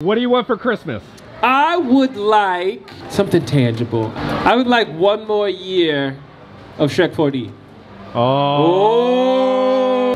What do you want for Christmas? I would like something tangible. I would like one more year of Shrek 4D. Oh.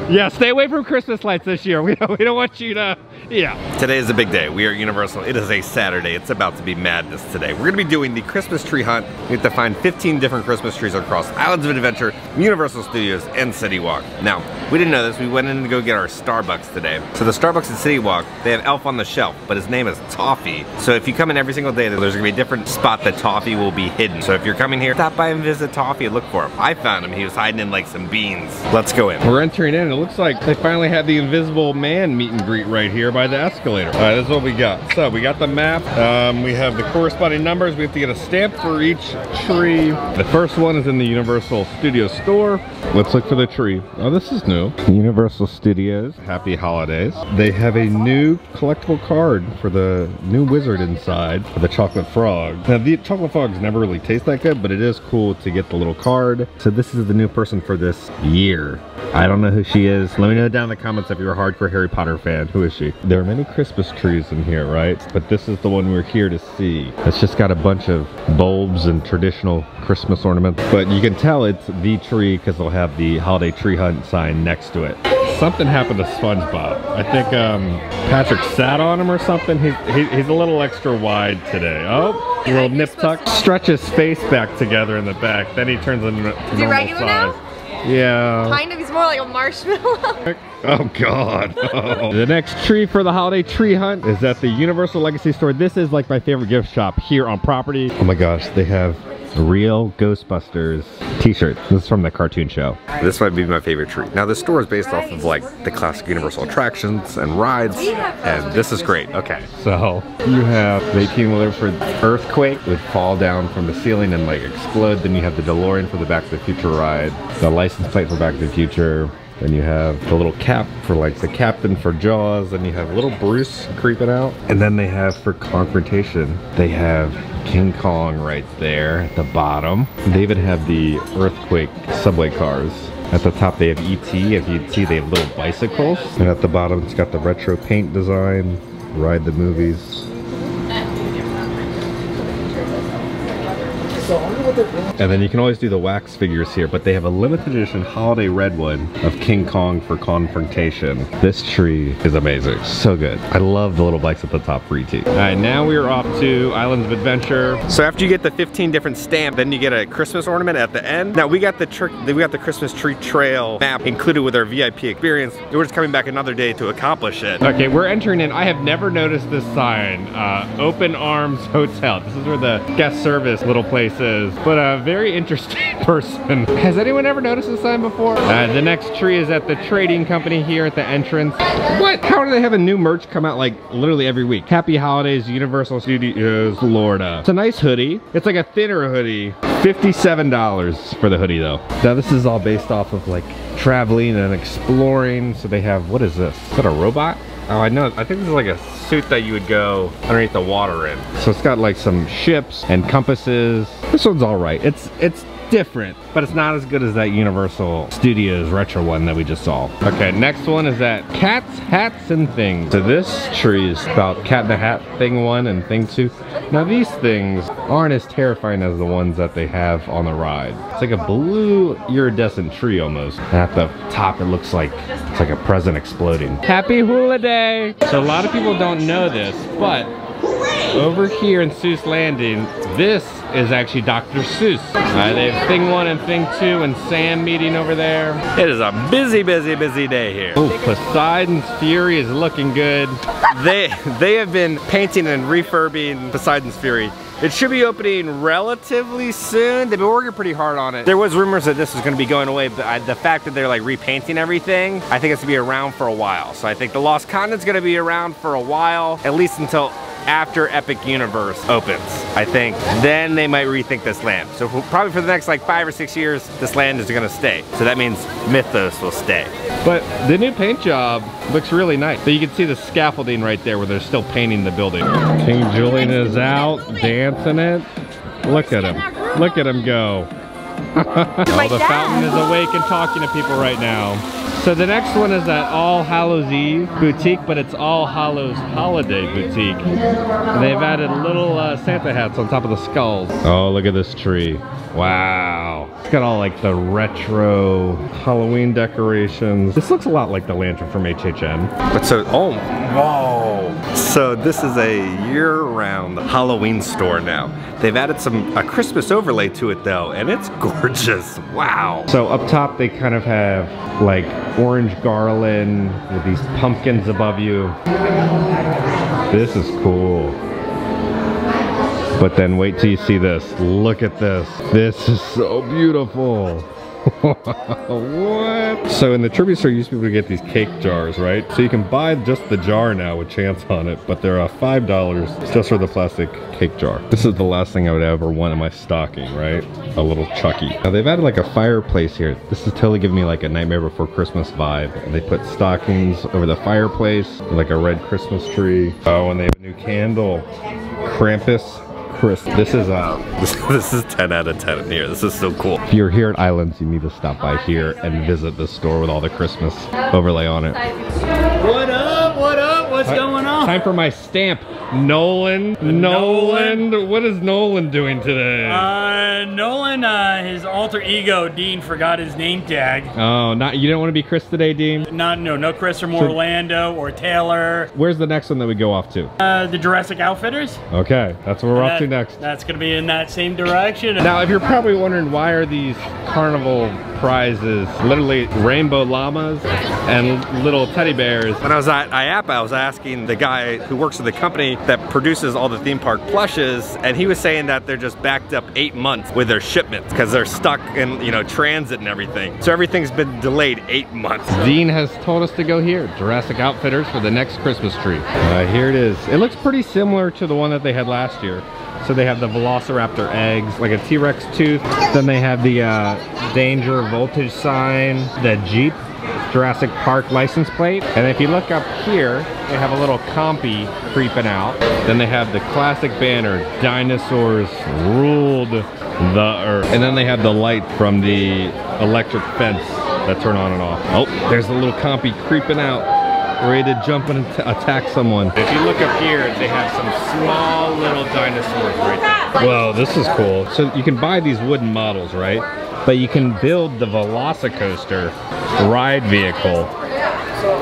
Yeah, stay away from Christmas lights this year. We don't want you to, yeah. Today is a big day. We are at Universal. It is a Saturday. It's about to be madness today. We're gonna be doing the Christmas tree hunt. We have to find 15 different Christmas trees across Islands of Adventure, Universal Studios, and City Walk. Now, we didn't know this. We went in to go get our Starbucks today. So the Starbucks at City Walk, they have Elf on the Shelf, but his name is Toffee. So if you come in every single day, there's gonna be a different spot that Toffee will be hidden. So if you're coming here, stop by and visit Toffee and look for him. I found him. He was hiding in like some beans. Let's go in. We're entering in. It looks like they finally had the Invisible Man meet and greet right here by the escalator. All right, this is what we got. So we got the map. We have the corresponding numbers. We have to get a stamp for each tree. The first one is in the Universal Studios store. Let's look for the tree. Oh, this is new. Universal Studios. Happy holidays. They have a new collectible card for the new wizard inside for the chocolate frog. Now, the chocolate frogs never really taste that good, but it is cool to get the little card. So this is the new person for this year. I don't know who she is. Let me know down in the comments if you're a hardcore Harry Potter fan. Who is she? There are many Christmas trees in here, right? But this is the one we're here to see. It's just got a bunch of bulbs and traditional Christmas ornaments. But you can tell it's the tree because they'll have the holiday tree hunt sign next to it. Something happened to SpongeBob. I think Patrick sat on him or something. He's a little extra wide today. Oh, a little nip tuck. Stretch his face back together in the back. Then he turns into normal size. Now? Yeah. Kind of, he's more like a marshmallow. Oh God. Oh. The next tree for the holiday tree hunt is at the Universal Legacy store. This is like my favorite gift shop here on property. Oh my gosh, they have real Ghostbusters t-shirts. This is from the cartoon show. This might be my favorite tree. Now this store is based off of like the classic Universal attractions and rides, and this is great. Okay. So you have the 18-wheeler for Earthquake would fall down from the ceiling and like explode. Then you have the DeLorean for the Back to the Future ride, the license plate for Back to the Future. Then you have the little cap for like the captain for Jaws. Then you have little Bruce creeping out. And then they have for Confrontation, they have King Kong right there at the bottom. They even have the Earthquake subway cars. At the top they have E.T. If you'd see, they have little bicycles. And at the bottom it's got the retro paint design, Ride the Movies. And then you can always do the wax figures here, but they have a limited edition holiday red one of King Kong for Confrontation. This tree is amazing, so good. I love the little bikes at the top for E.T. All right, now we are off to Islands of Adventure. So after you get the 15 different stamp, then you get a Christmas ornament at the end. Now we got the Christmas tree trail map included with our VIP experience. We're just coming back another day to accomplish it. Okay, we're entering in. I have never noticed this sign, Open Arms Hotel. This is where the guest service little place is, but a very interesting person. Has anyone ever noticed this sign before? The next tree is at the trading company here at the entrance. What? How do they have a new merch come out like literally every week? Happy Holidays, Universal Studios, Florida. It's a nice hoodie. It's like a thinner hoodie. $57 for the hoodie though. Now this is all based off of like traveling and exploring. So they have, what is this? Is that a robot? Oh, I know. I think this is like a suit that you would go underneath the water in. So it's got like some ships and compasses. This one's all right. It's different, but it's not as good as that Universal Studios retro one that we just saw. Okay, next one is that Cats, Hats, and Things. So this tree is about Cat in the Hat thing 1 and thing 2. Now these things aren't as terrifying as the ones that they have on the ride. It's like a blue iridescent tree almost. And at the top it looks like it's like a present exploding. Happy Hula Day! So a lot of people don't know this, but over here in Seuss Landing, this is actually Dr. Seuss. They have thing 1 and thing 2 and Sam meeting over there. It is a busy, busy, busy day here. Oh, Poseidon's Fury is looking good. They have been painting and refurbing Poseidon's Fury. It should be opening relatively soon. They've been working pretty hard on it. There was rumors that this was gonna be going away, but the fact that they're like repainting everything, I think it's gonna be around for a while. So I think the Lost Continent's gonna be around for a while, at least until after Epic Universe opens, I think. Then they might rethink this land. So probably for the next like 5 or 6 years, this land is gonna stay. So that means Mythos will stay. But the new paint job looks really nice. So you can see the scaffolding right there where they're still painting the building. King Julian is out, dancing it. Look at him. Look at him go. Oh, the fountain is awake and talking to people right now. So the next one is at All Hallows Eve Boutique, but it's All Hallows Holiday Boutique. And they've added little Santa hats on top of the skulls. Oh, look at this tree. Wow. It's got all like the retro Halloween decorations. This looks a lot like the lantern from HHN. But so, oh, whoa. So this is a year-round Halloween store now. They've added a Christmas overlay to it though, and it's gorgeous. Wow. So up top they kind of have like orange garland with these pumpkins above you. This is cool. But then wait till you see this. Look at this. This is so beautiful. What? So in the tribute store, you used to be able to get these cake jars, right? So you can buy just the jar now with chance on it, but they're $5 just for the plastic cake jar. This is the last thing I would ever want in my stocking, right? A little Chucky. Now they've added like a fireplace here. This is totally giving me like a Nightmare Before Christmas vibe. And they put stockings over the fireplace, like a red Christmas tree. Oh, and they have a new candle. Krampus. This is 10 out of 10 in here. This is so cool. If you're here at Islands, you need to stop by here and visit the store with all the Christmas overlay on it. What up? What up? What's going on? Time for my stamp. Nolan. What is Nolan doing today? Nolan, his alter ego, Dean, forgot his name tag. Oh, you don't want to be Chris today, Dean? No Chris from Orlando or Taylor. Where's the next one that we go off to? The Jurassic Outfitters. Okay, that's what we're off to next. That's gonna be in that same direction. Now, if you're probably wondering why are these carnival prizes literally rainbow llamas and little teddy bears. When I was at IAAPA, I was asking the guy who works at the company that produces all the theme park plushes, and he was saying that they're just backed up 8 months with their shipments because they're stuck in, transit and everything. So everything's been delayed 8 months. Dean has told us to go here, Jurassic Outfitters, for the next Christmas tree. Here it is. It looks pretty similar to the one that they had last year. So they have the Velociraptor eggs, like a T-Rex tooth. Then they have the danger voltage sign, the Jeep Jurassic Park license plate. And if you look up here, they have a little compy creeping out. Then they have the classic banner, dinosaurs ruled the earth. And then they have the light from the electric fence that turn on and off. Oh, there's the little compy creeping out, ready to jump in and attack someone. If you look up here, they have some small little dinosaurs right there. Whoa, this is cool. So you can buy these wooden models, right? But you can build the Velocicoaster ride vehicle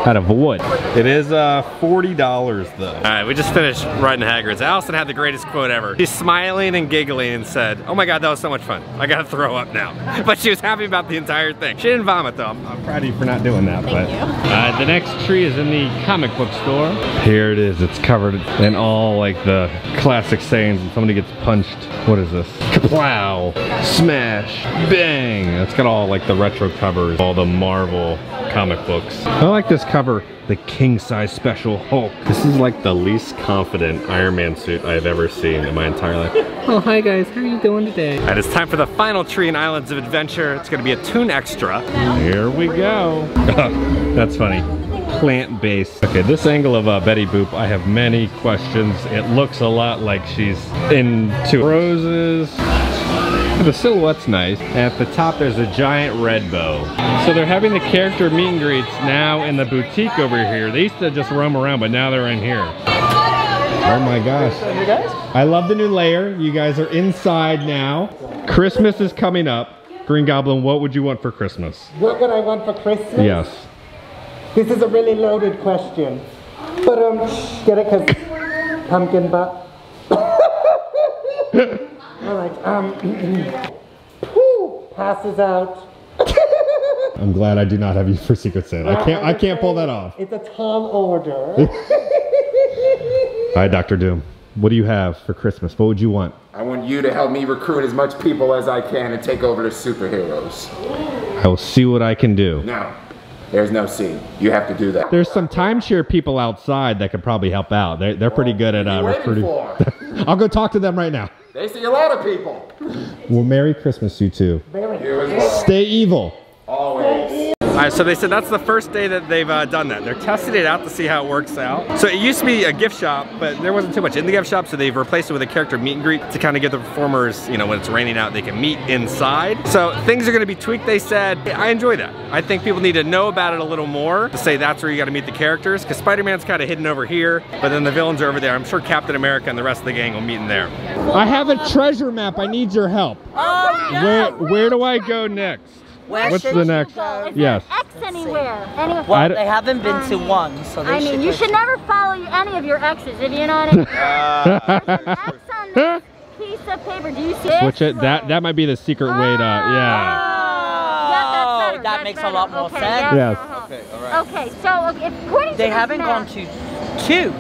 out of wood. It is $40 though. All right, we just finished riding Hagrid's. Allison had the greatest quote ever. She's smiling and giggling and said, "Oh my God, that was so much fun. I gotta throw up now." But she was happy about the entire thing. She didn't vomit though. I'm proud of you for not doing that. Thank you. The next tree is in the comic book store. Here it is. It's covered in all like the classic sayings. When somebody gets punched, what is this? Kaplow, smash, bang. It's got all like the retro covers, all the Marvel comic books. I like this cover, the king size special Hulk. This is like the least confident Iron Man suit I've ever seen in my entire life. Oh, hi guys, how are you doing today? And it's time for the final tree in Islands of Adventure. It's gonna be a Toon Extra. Here we go. That's funny. Plant-based. Okay, this angle of Betty Boop, I have many questions. It looks a lot like she's into roses. The silhouette's nice. At the top, there's a giant red bow. So they're having the character meet and greets now in the boutique over here. They used to just roam around, but now they're in here. Oh my gosh. I love the new layer. You guys are inside now. Christmas is coming up. Green Goblin, what would you want for Christmas? What would I want for Christmas? Yes. This is a really loaded question. But get it? Cause pumpkin butt. All right. Whew, passes out. I'm glad I do not have you for Secret Santa. I can't pull that off. It's a tall order. All right, Dr. Doom. What do you have for Christmas? What would you want? I want you to help me recruit as much people as I can and take over the superheroes. I will see what I can do. No, there's no C. You have to do that. There's some timeshare people outside that could probably help out. They're pretty good at recruiting. I'll go talk to them right now. They see a lot of people. Well, Merry Christmas, you two. You as well. Stay evil. Always. Alright, so they said that's the first day that they've done that. They're testing it out to see how it works out. So it used to be a gift shop, but there wasn't too much in the gift shop, so they've replaced it with a character meet and greet to kind of give the performers, you know, when it's raining out, they can meet inside. So things are gonna be tweaked, they said. I enjoy that. I think people need to know about it a little more to say that's where you gotta meet the characters, because Spider-Man's kind of hidden over here, but then the villains are over there. I'm sure Captain America and the rest of the gang will meet in there. I have a treasure map. I need your help. Oh, no. Where do I go next? What's the next? Yes. X anywhere. Well, they haven't been to one, so they should. You should never follow any of your exes, if you know what I mean. There's an X on this piece of paper. Do you see it? Switch it. That might be the secret way to, yeah. Oh, that makes a lot more sense. Yes. Okay, all right. Okay, so according to they haven't gone to two.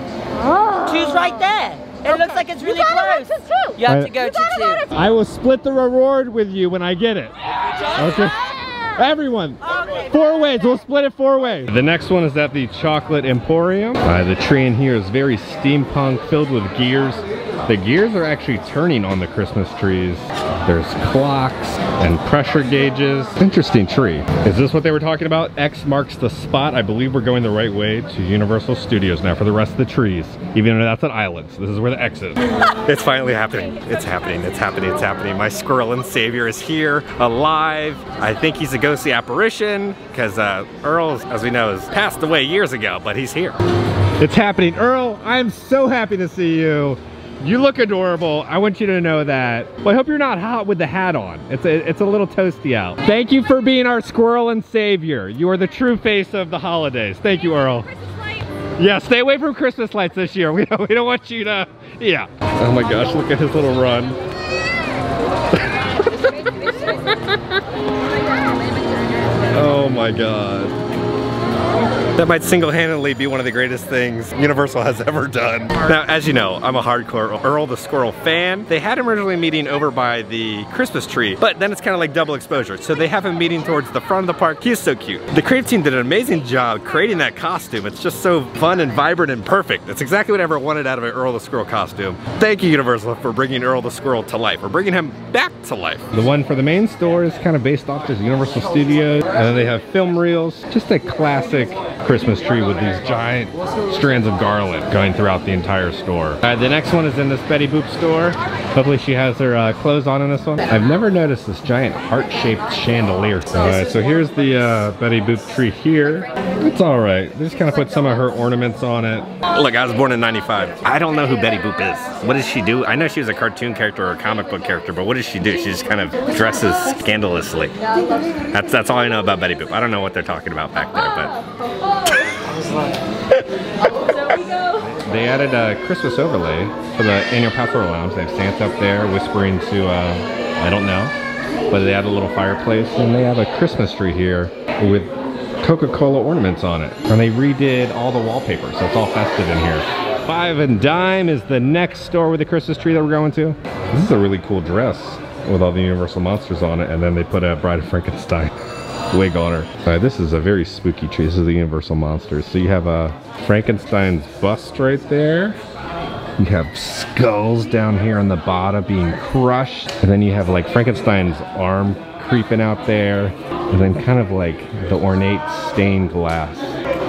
Oh. Two's right there. It looks like it's really close. You have to go to two. I will split the reward with you when I get it. Okay. Everyone, 4 ways. We'll split it 4 ways. The next one is at the Chocolate Emporium. The tree in here is very steampunk, filled with gears. The gears are actually turning on the Christmas trees. There's clocks and pressure gauges. Interesting tree. Is this what they were talking about? X marks the spot. I believe we're going the right way to Universal Studios now for the rest of the trees. Even though that's an island, so this is where the X is. It's finally happening. It's happening. It's happening. It's happening. My squirrel and savior is here, alive. I think he's a ghostly apparition because Earl, as we know, has passed away years ago, but he's here. It's happening. Earl, I'm so happy to see you. You look adorable. I want you to know that. Well, I hope you're not hot with the hat on. It's a little toasty out. Thank you for being our squirrel and savior. You are the true face of the holidays. Thank you, Earl. Yeah, stay away from Christmas lights this year. We don't want you to, yeah. Oh my gosh, look at his little run. Oh my God. That might single-handedly be one of the greatest things Universal has ever done. Now, as you know, I'm a hardcore Earl the Squirrel fan. They had him originally meeting over by the Christmas tree, but then it's kind of like double exposure. So they have him meeting towards the front of the park. He's so cute. The creative team did an amazing job creating that costume. It's just so fun and vibrant and perfect. It's exactly what I ever wanted out of an Earl the Squirrel costume. Thank you, Universal, for bringing Earl the Squirrel to life, or bringing him back to life. The one for the main store is kind of based off this Universal Studios, and then they have film reels. Just a classic Christmas tree with these giant strands of garland going throughout the entire store. The next one is in this Betty Boop store. Hopefully she has her clothes on in this one. I've never noticed this giant heart-shaped chandelier. Alright, so here's the Betty Boop tree here. It's alright. They just kind of put some of her ornaments on it. Look, I was born in '95. I don't know who Betty Boop is. What does she do? I know she was a cartoon character or a comic book character, but what does she do? She just kind of dresses scandalously. That's all I know about Betty Boop. I don't know what they're talking about back there, but... They added a Christmas overlay for the annual pastoral lounge. They have Santa up there whispering to, I don't know, but they added a little fireplace, and they have a Christmas tree here with Coca-Cola ornaments on it. And they redid all the wallpaper, so it's all festive in here. Five and Dime is the next store with the Christmas tree that we're going to. This is a really cool dress with all the Universal monsters on it, and then they put a Bride of Frankenstein wig on her. This is a very spooky tree. This is the Universal Monsters. So you have Frankenstein's bust right there. You have skulls down here on the bottom being crushed. And then you have like Frankenstein's arm creeping out there. And then kind of like the ornate stained glass.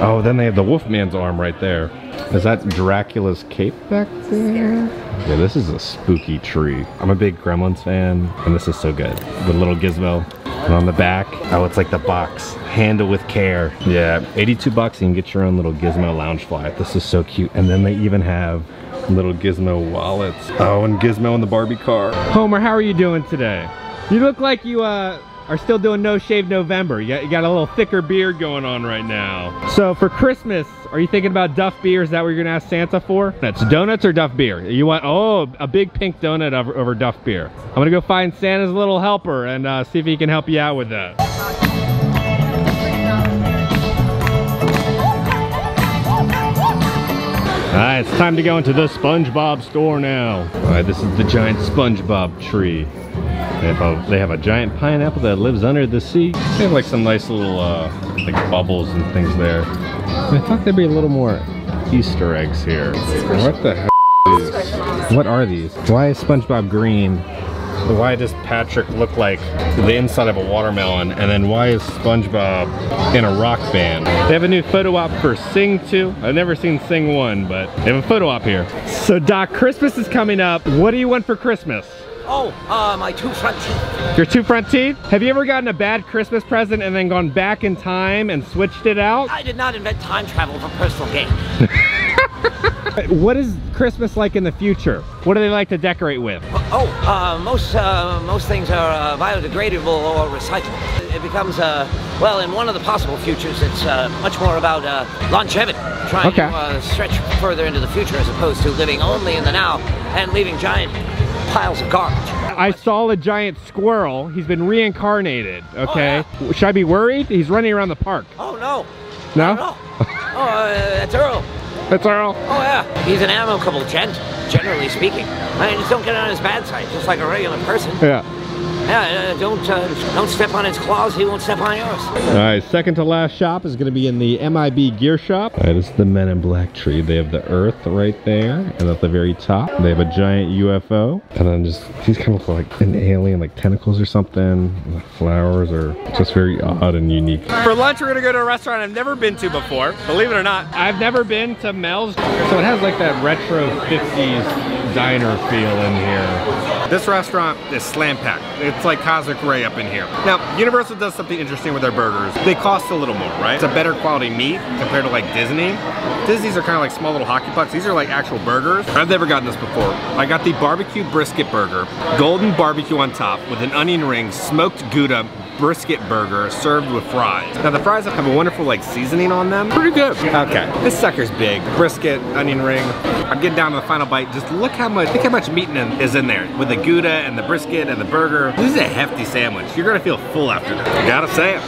Oh, then they have the Wolfman's arm right there. Is that Dracula's cape back there? Yeah, this is a spooky tree. I'm a big Gremlins fan, and this is so good. The little gizmo. And on the back, oh, it's like the box. Handle with care. Yeah, 82 bucks, you can get your own little Gizmo Loungefly. This is so cute. And then they even have little Gizmo wallets. Oh, and Gizmo in the Barbie car. Homer, how are you doing today? You look like you are still doing No Shave November. You got a little thicker beard going on right now. So for Christmas, are you thinking about Duff beer? Is that what you're gonna ask Santa for? That's donuts or Duff beer? You want, oh, a big pink donut over Duff beer. I'm gonna go find Santa's little helper and see if he can help you out with that. Alright, it's time to go into the SpongeBob store now. Alright, this is the giant SpongeBob tree. They have a giant pineapple that lives under the sea. They have like some nice little like bubbles and things there. I thought there'd be a little more Easter eggs here. What the hell is these? What are these? Why is SpongeBob green Why does Patrick look like the inside of a watermelon? And then why is SpongeBob in a rock band? They have a new photo op for Sing 2. I've never seen Sing 1, but they have a photo op here. So Doc, Christmas is coming up. What do you want for Christmas? Oh, my 2 front teeth. Your 2 front teeth? Have you ever gotten a bad Christmas present and then gone back in time and switched it out? I did not invent time travel for personal gain. What is Christmas like in the future? What do they like to decorate with? Most things are biodegradable or recyclable. It becomes, well, in one of the possible futures, it's much more about longevity. Trying to stretch further into the future as opposed to living only in the now and leaving giant piles of garbage. I saw a giant squirrel. He's been reincarnated, okay? Oh, yeah. Should I be worried? He's running around the park. Oh, no. No? That's Earl. That's Earl? Oh, yeah. He's an amicable gent, generally speaking. I mean, just don't get on his bad side, just like a regular person. Yeah. Yeah, don't step on his claws, he won't step on yours. All right, second to last shop is gonna be in the MIB gear shop. All right, this is the Men in Black tree. They have the Earth right there, and at the very top, they have a giant UFO. And then he's kind of like an alien, like tentacles or something. The flowers are just very odd and unique. For lunch, we're gonna go to a restaurant I've never been to before, believe it or not. I've never been to Mel's. So it has like that retro 50s diner feel in here. This restaurant is slam packed. It's like Cosmic Ray up in here. Now, Universal does something interesting with their burgers. They cost a little more, right? It's a better quality meat compared to like Disney. Disney's are kind of like small little hockey pucks. These are like actual burgers. I've never gotten this before. I got the barbecue brisket burger, golden barbecue on top with an onion ring, smoked Gouda brisket burger served with fries. Now the fries have a wonderful like seasoning on them. Pretty good. Okay, this sucker's big. Brisket, onion ring. I'm getting down to the final bite. Just look how much meat is in there with the Gouda and the brisket and the burger. This is a hefty sandwich. You're gonna feel full after this. I gotta say it.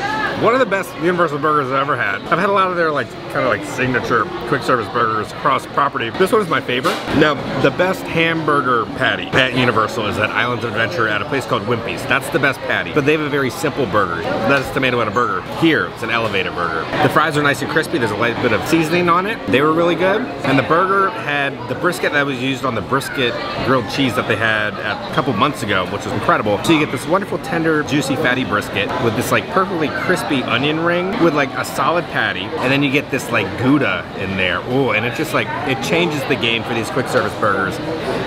One of the best Universal burgers I've ever had. I've had a lot of their like kind of like signature quick service burgers across property. This one is my favorite. Now, the best hamburger patty at Universal is at Islands of Adventure at a place called Wimpy's. That's the best patty. But they have a very simple burger. That's tomato and a burger. Here, it's an elevated burger. The fries are nice and crispy. There's a light bit of seasoning on it. They were really good. And the burger had the brisket that was used on the brisket grilled cheese that they had a couple months ago, which was incredible. So you get this wonderful, tender, juicy, fatty brisket with this like perfectly crispy onion ring with like a solid patty, and then you get this like Gouda in there. Oh, and it just like, it changes the game for these quick service burgers.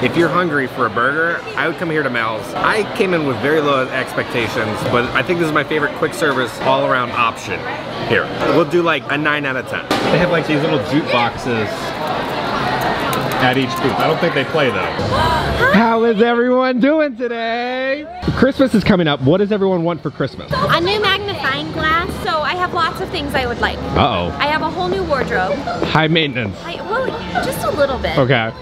If you're hungry for a burger, I would come here to Mel's. I came in with very low expectations, but I think this is my favorite quick service all around option here. We'll do like a 9 out of 10. They have like these little jukeboxes at each booth. I don't think they play though. How is everyone doing today? Christmas is coming up. What does everyone want for Christmas? A new magnifying glass, so I have lots of things I would like. Uh-oh. I have a whole new wardrobe. High maintenance. Well, just a little bit. Okay.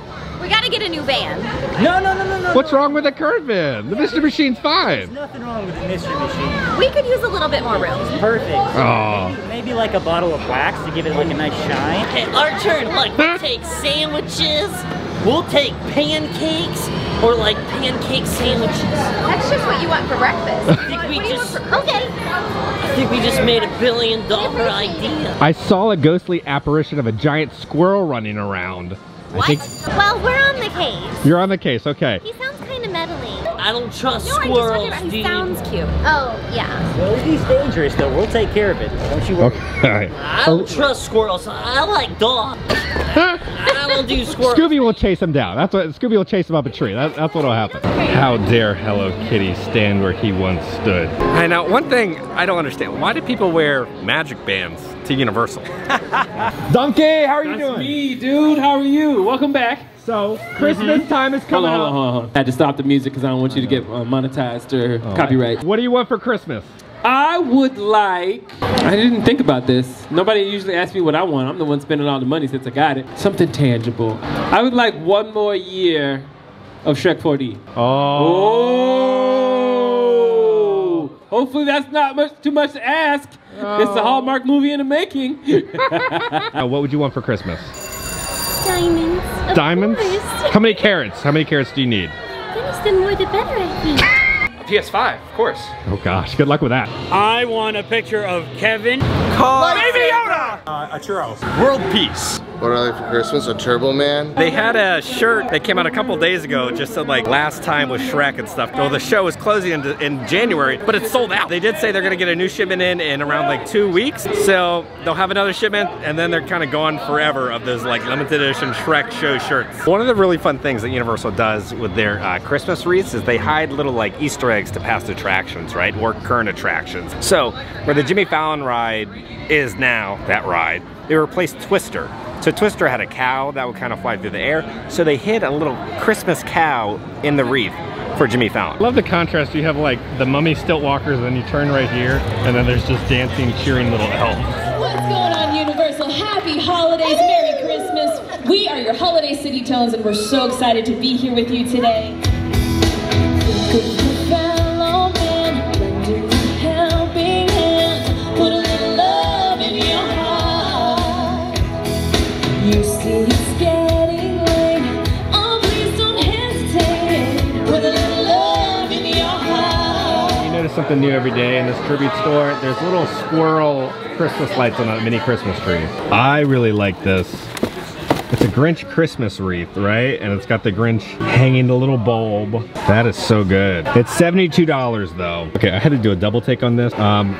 We gotta get a new van. No. What's wrong with the current van? The Mystery Machine's fine. There's nothing wrong with the Mystery Machine. We could use a little bit more room. Perfect. Oh. Maybe like a bottle of wax to give it like a nice shine. Okay, our turn. Like, we'll take sandwiches, we'll take pancakes, or like pancake sandwiches. That's just what you want for breakfast. I think we we just made $1 billion idea. I saw a ghostly apparition of a giant squirrel running around. What? Well, we're on the case. You're on the case, okay. He sounds kind of meddling. I don't trust No, squirrels, I'm just dude. He sounds cute. Oh, yeah. Well, he's dangerous though. We'll take care of it. Don't you worry. Okay. I don't trust squirrels. I like dogs. I don't do squirrels. Scooby will chase him down. That's what Scooby will chase him up a tree. That's what'll happen. How dare Hello Kitty stand where he once stood? I know, one thing I don't understand. Why do people wear magic bands to Universal? Donkey, how are you That's doing? me, dude. How are you? Welcome back. So, Christmas time is coming up. Hold on. I had to stop the music because I don't want you to get monetized or copyright. What do you want for Christmas? I would like, I didn't think about this. Nobody usually asks me what I want. I'm the one spending all the money since I got it. Something tangible. I would like 1 more year of Shrek 4D. Oh. Hopefully that's not too much to ask. It's a Hallmark movie in the making. What would you want for Christmas? Diamonds. Diamonds? How many carats? How many carats do you need? Goodness, the more the better, I think. PS5. course. Oh gosh, good luck with that. I want a picture of Kevin. Baby Yoda! A churro. World peace. What are they for Christmas? A Turbo Man? They had a shirt that came out a couple days ago, just said like last time with Shrek and stuff. Well, the show is closing in January, but it's sold out. They did say they're gonna get a new shipment in around like 2 weeks. So they'll have another shipment and then they're kind of gone forever of those like limited edition Shrek show shirts. One of the really fun things that Universal does with their Christmas wreaths is they hide little like Easter eggs to past attractions, right? Or current attractions. So where the Jimmy Fallon ride is now, that ride, they replaced Twister. So Twister had a cow that would kind of fly through the air. So they hid a little Christmas cow in the wreath for Jimmy Fallon. I love the contrast. You have like the mummy stilt walkers, and then you turn right here, and then there's just dancing, cheering little elves. What's going on, Universal? Happy holidays, Merry Christmas. We are your holiday city tones, and we're so excited to be here with you today. Something new every day in this tribute store. There's little squirrel Christmas lights on a mini Christmas tree. I really like this. It's a Grinch Christmas wreath, right? And it's got the Grinch hanging the little bulb. That is so good. It's $72 though. Okay, I had to do a double take on this.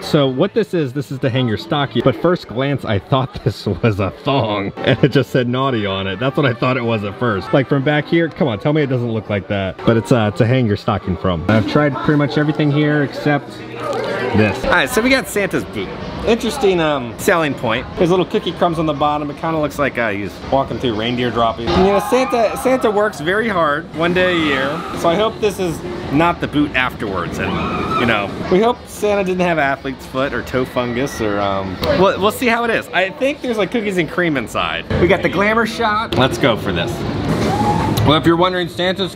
So what this is to hang your stocking. But first glance, I thought this was a thong and it just said naughty on it. That's what I thought it was at first. Like from back here, come on, tell me it doesn't look like that. But it's to hang your stocking from. I've tried pretty much everything here except this. All right, so we got Santa's boot. Interesting selling point. There's little cookie crumbs on the bottom. It kind of looks like he's walking through reindeer droppings. You know, Santa works very hard, one day a year. So I hope this is not the boot afterwards. And you know, we hope Santa didn't have athlete's foot or toe fungus or we'll see how it is. I think there's like cookies and cream inside. We got the glamour shot. Let's go for this. Well, if you're wondering, Santa's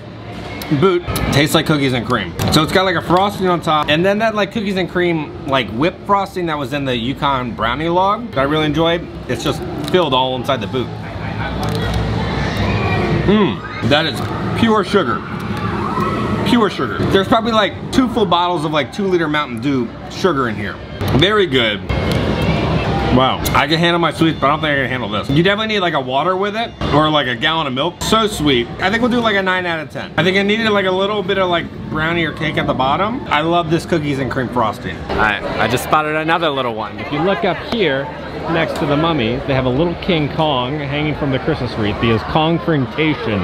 boot tastes like cookies and cream. So it's got like a frosting on top, and then that like cookies and cream like whipped frosting that was in the Yukon brownie log that I really enjoyed. It's just filled all inside the boot. That is pure sugar. Pure sugar. There's probably like 2 full bottles of like 2-liter Mountain Dew sugar in here. Very good. Wow, I can handle my sweets, but I don't think I can handle this. You definitely need like a water with it, or like a gallon of milk. So sweet. I think we'll do like a 9 out of 10. I think I needed like a little bit of like brownie or cake at the bottom. I love this cookies and cream frosting. I just spotted another little one. If you look up here, next to the mummy, they have a little King Kong hanging from the Christmas wreath because Kong-fringtation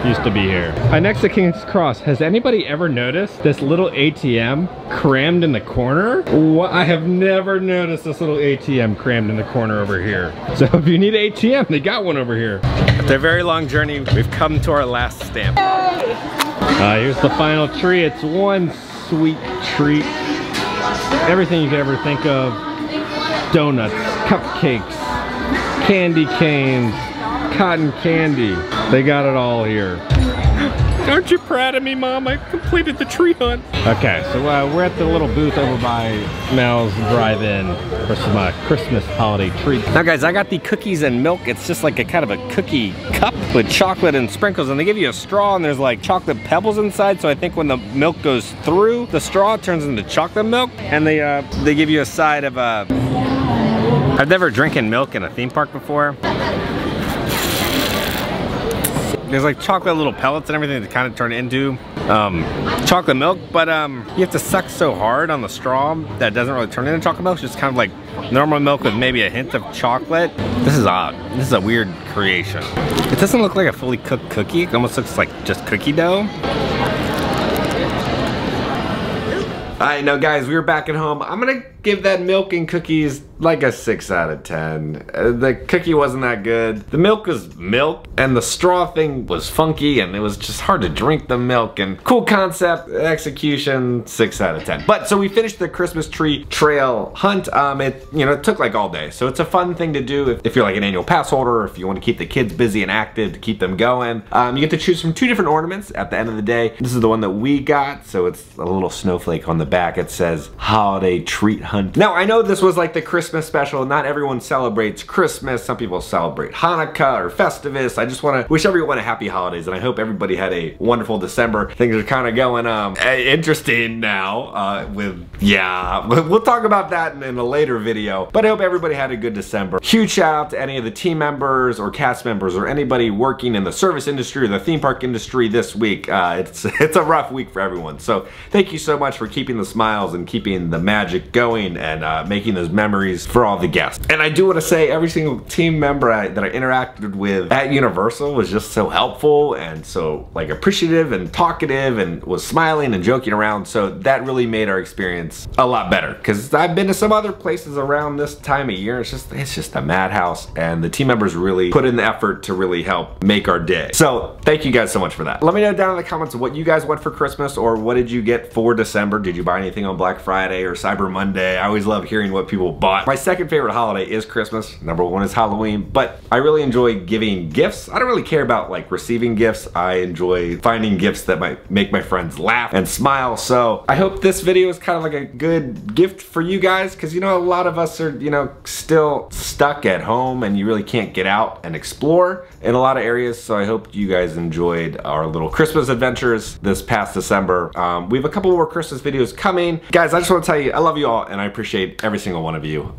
used to be here. Next to King's Cross, has anybody ever noticed this little ATM crammed in the corner? I have never noticed this little ATM crammed in the corner over here. So if you need an ATM, they got one over here. After a very long journey, we've come to our last stamp. Here's the final tree. It's one sweet treat. Everything you could ever think of. Donuts, cupcakes, candy canes, cotton candy. They got it all here. Aren't you proud of me, Mom? I completed the tree hunt. Okay, so we're at the little booth over by Mel's Drive-In for some Christmas holiday treats. Now guys, I got the cookies and milk. It's just like a kind of a cookie cup with chocolate and sprinkles, and they give you a straw and there's like chocolate pebbles inside, so I think when the milk goes through the straw, it turns into chocolate milk, and they give you a side of I've never drinking milk in a theme park before. There's like chocolate little pellets and everything to kind of turn into chocolate milk, but you have to suck so hard on the straw that it doesn't really turn into chocolate milk. It's just kind of like normal milk with maybe a hint of chocolate. This is odd. This is a weird creation. It doesn't look like a fully cooked cookie. It almost looks like just cookie dough. Alright, now guys, we were back at home. I'm gonna give that milk and cookies like a 6 out of 10. The cookie wasn't that good. The milk was milk, and the straw thing was funky, and it was just hard to drink the milk, and cool concept, execution, 6 out of 10. But, so we finished the Christmas tree trail hunt. It took like all day, so it's a fun thing to do if you're like an annual pass holder, or if you want to keep the kids busy and active to keep them going. You get to choose from 2 different ornaments at the end of the day. This is the one that we got, so it's a little snowflake on the back. It says holiday treat hunt. Now I know this was like the Christmas Christmas special. Not everyone celebrates Christmas. Some people celebrate Hanukkah or Festivus. I just want to wish everyone a happy holidays, and I hope everybody had a wonderful December. Things are kind of going interesting now we'll talk about that in a later video, but I hope everybody had a good December. Huge shout out to any of the team members or cast members or anybody working in the service industry or the theme park industry this week. It's a rough week for everyone, so thank you so much for keeping the smiles and keeping the magic going and making those memories for all the guests. And I do want to say every single team member that I interacted with at Universal was just so helpful and so like appreciative and talkative and was smiling and joking around, so that really made our experience a lot better, because I've been to some other places around this time of year. It's just a madhouse, and the team members really put in the effort to really help make our day. So thank you guys so much for that. Let me know down in the comments what you guys want for Christmas, or what did you get for December? Did you buy anything on Black Friday or Cyber Monday? I always love hearing what people bought. My second favorite holiday is Christmas. Number one is Halloween, but I really enjoy giving gifts. I don't really care about like receiving gifts. I enjoy finding gifts that might make my friends laugh and smile. So I hope this video is kind of like a good gift for you guys, because you know, a lot of us are, you know, still stuck at home and you really can't get out and explore in a lot of areas. So I hope you guys enjoyed our little Christmas adventures this past December. We have a couple more Christmas videos coming. Guys, I just want to tell you, I love you all and I appreciate every single one of you.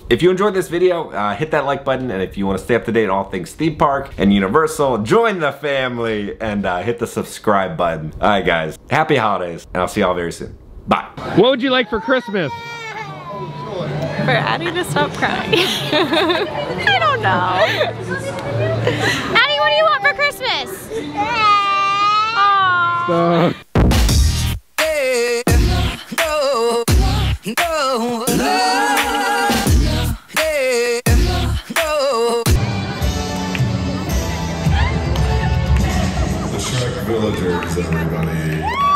If you enjoyed this video, hit that like button, and if you want to stay up to date on all things theme park and Universal, join the family and hit the subscribe button. All right, guys, happy holidays, and I'll see y'all very soon. Bye. What would you like for Christmas? For Addie to stop crying. I don't know. Addie, what do you want for Christmas? Aww. The Shrek Villagers, everybody.